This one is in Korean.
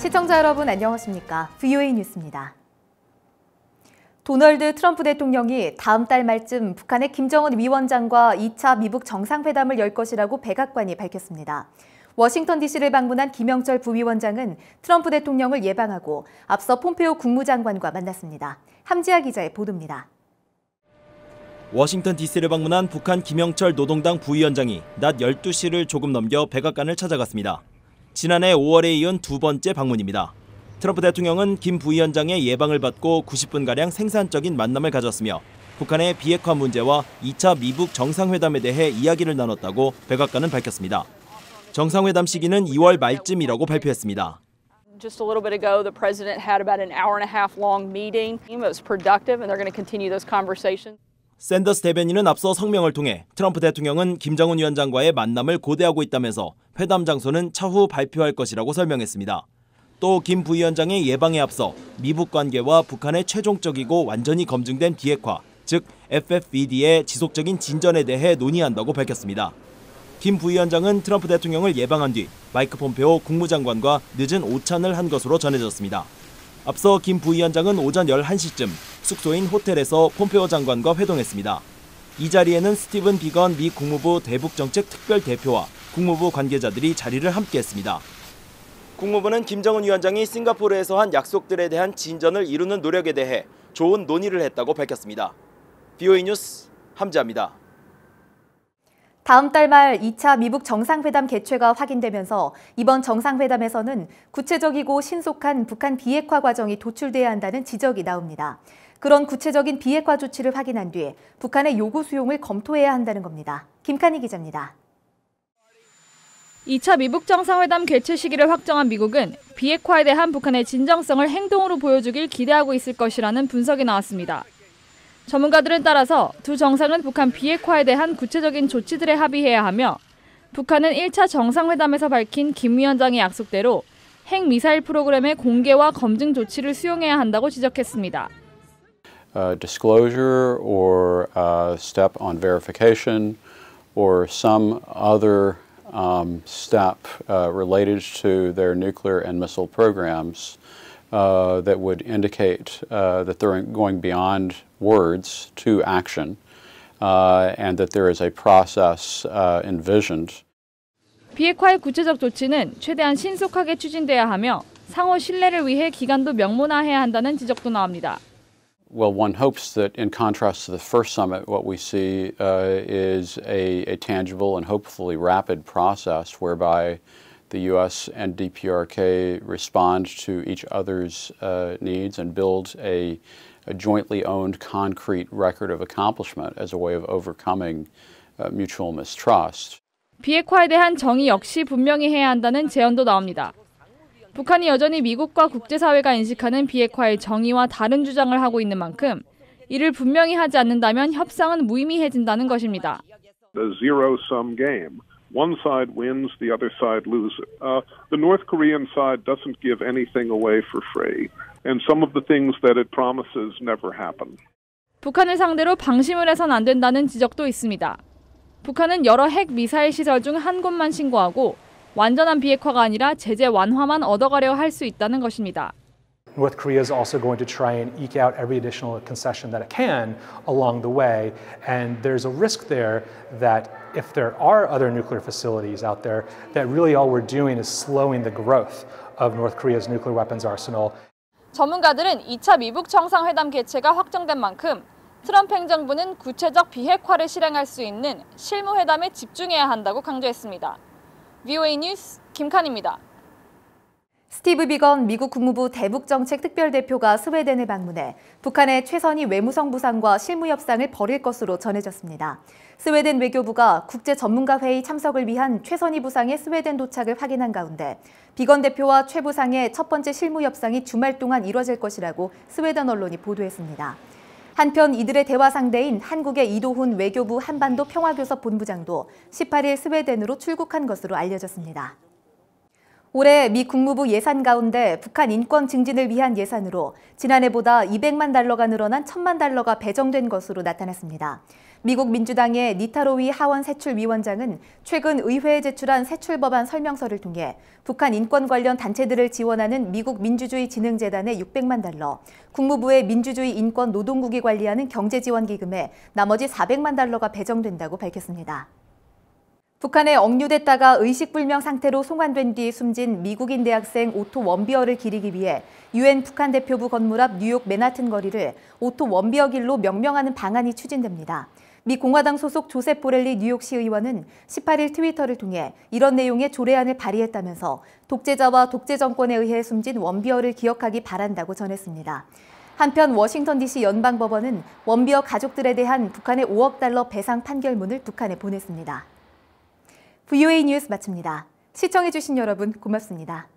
시청자 여러분 안녕하십니까? VOA 뉴스입니다. 도널드 트럼프 대통령이 다음 달 말쯤 북한의 김정은 위원장과 2차 미북 정상회담을 열 것이라고 백악관이 밝혔습니다. 워싱턴 DC를 방문한 김영철 부위원장은 트럼프 대통령을 예방하고 앞서 폼페오 국무장관과 만났습니다. 함지아 기자의 보도입니다. 워싱턴 DC를 방문한 북한 김영철 노동당 부위원장이 낮 12시를 조금 넘겨 백악관을 찾아갔습니다. 지난해 5월에 이은 두 번째 방문입니다. 트럼프 대통령은 김 부위원장의 예방을 받고 90분가량 생산적인 만남을 가졌으며 북한의 비핵화 문제와 2차 미북 정상회담에 대해 이야기를 나눴다고 백악관은 밝혔습니다. 정상회담 시기는 2월 말쯤이라고 발표했습니다. Just a little bit ago, the president had about an hour and a half long meeting. It was productive, and they're going to continue those conversations. 샌더스 대변인은 앞서 성명을 통해 트럼프 대통령은 김정은 위원장과의 만남을 고대하고 있다면서 회담 장소는 차후 발표할 것이라고 설명했습니다. 또 김 부위원장의 예방에 앞서 미북 관계와 북한의 최종적이고 완전히 검증된 비핵화, 즉 FFVD의 지속적인 진전에 대해 논의한다고 밝혔습니다. 김 부위원장은 트럼프 대통령을 예방한 뒤 마이크 폼페오 국무장관과 늦은 오찬을 한 것으로 전해졌습니다. 앞서 김 부위원장은 오전 11시쯤 숙소인 호텔에서 폼페오 장관과 회동했습니다. 이 자리에는 스티븐 비건 미 국무부 대북정책 특별대표와 국무부 관계자들이 자리를 함께했습니다. 국무부는 김정은 위원장이 싱가포르에서 한 약속들에 대한 진전을 이루는 노력에 대해 좋은 논의를 했다고 밝혔습니다. VOA 뉴스 함지아입니다. 다음 달 말 2차 미북 정상회담 개최가 확인되면서 이번 정상회담에서는 구체적이고 신속한 북한 비핵화 과정이 도출돼야 한다는 지적이 나옵니다. 그런 구체적인 비핵화 조치를 확인한 뒤 북한의 요구 수용을 검토해야 한다는 겁니다. 김칸희 기자입니다. 2차 미북 정상회담 개최 시기를 확정한 미국은 비핵화에 대한 북한의 진정성을 행동으로 보여주길 기대하고 있을 것이라는 분석이 나왔습니다. 전문가들은 따라서 두 정상은 북한 비핵화에 대한 구체적인 조치들에 합의해야 하며 북한은 1차 정상회담에서 밝힌 김 위원장의 약속대로 핵미사일 프로그램의 공개와 검증 조치를 수용해야 한다고 지적했습니다. Disclosure or step on verification or some other step related to their nuclear and missile programs that would indicate that they're going beyond words to action and that there is a process envisioned. 비핵화의 구체적 조치는 최대한 신속하게 추진돼야 하며 상호 신뢰를 위해 기간도 명문화해야 한다는 지적도 나옵니다. Well, one hopes that in contrast to the first summit, what we see is a tangible and hopefully rapid process whereby the U.S. and DPRK respond to each other's needs and build a jointly owned concrete record of accomplishment as a way of overcoming mutual mistrust. 비핵화에 대한 정의 역시 분명히 해야 한다는 제언도 나옵니다. 북한이 여전히 미국과 국제사회가 인식하는 비핵화의 정의와 다른 주장을 하고 있는 만큼 이를 분명히 하지 않는다면 협상은 무의미해진다는 것입니다. The zero-sum game. One side wins, the other side loses. The North Korean side doesn't give anything away for free, and some of the things that it promises never happen. 북한을 상대로 방심을 해선 안 된다는 지적도 있습니다. 북한은 여러 핵 미사일 시설 중 한 곳만 신고하고 완전한 비핵화가 아니라 제재 완화만 얻어가려 할 수 있다는 것입니다. North Korea is also going to try and eke out every additional concession that it can along the way, and there's a risk there that if there are other nuclear facilities out there, that really all we're doing is slowing the growth of North Korea's nuclear weapons arsenal. 전문가들은 2차 미북 정상회담 개최가 확정된 만큼 트럼프 행정부는 구체적 비핵화를 실행할 수 있는 실무 회담에 집중해야 한다고 강조했습니다. VOA 뉴스 김칸입니다. 스티브 비건 미국 국무부 대북정책 특별대표가 스웨덴을 방문해 북한의 최선희 외무성 부상과 실무 협상을 벌일 것으로 전해졌습니다. 스웨덴 외교부가 국제 전문가 회의 참석을 위한 최선희 부상의 스웨덴 도착을 확인한 가운데 비건 대표와 최 부상의 첫 번째 실무 협상이 주말 동안 이뤄질 것이라고 스웨덴 언론이 보도했습니다. 한편 이들의 대화 상대인 한국의 이도훈 외교부 한반도 평화교섭 본부장도 18일 스웨덴으로 출국한 것으로 알려졌습니다. 올해 미 국무부 예산 가운데 북한 인권 증진을 위한 예산으로 지난해보다 $200만 늘어난 $1,000만 배정된 것으로 나타났습니다. 미국 민주당의 니타로위 하원 세출위원장은 최근 의회에 제출한 세출법안 설명서를 통해 북한 인권 관련 단체들을 지원하는 미국 민주주의 진흥재단에 $600만 달러, 국무부의 민주주의 인권 노동국이 관리하는 경제지원기금에 나머지 $400만 달러가 배정된다고 밝혔습니다. 북한에 억류됐다가 의식불명 상태로 송환된 뒤 숨진 미국인 대학생 오토 원비어를 기리기 위해 유엔 북한 대표부 건물 앞 뉴욕 맨하튼 거리를 오토 원비어 길로 명명하는 방안이 추진됩니다. 미 공화당 소속 조셉 보렐리 뉴욕시 의원은 18일 트위터를 통해 이런 내용의 조례안을 발의했다면서 독재자와 독재 정권에 의해 숨진 원비어를 기억하기 바란다고 전했습니다. 한편 워싱턴 DC 연방법원은 원비어 가족들에 대한 북한의 $5억 달러 배상 판결문을 북한에 보냈습니다. VOA 뉴스 마칩니다. 시청해주신 여러분 고맙습니다.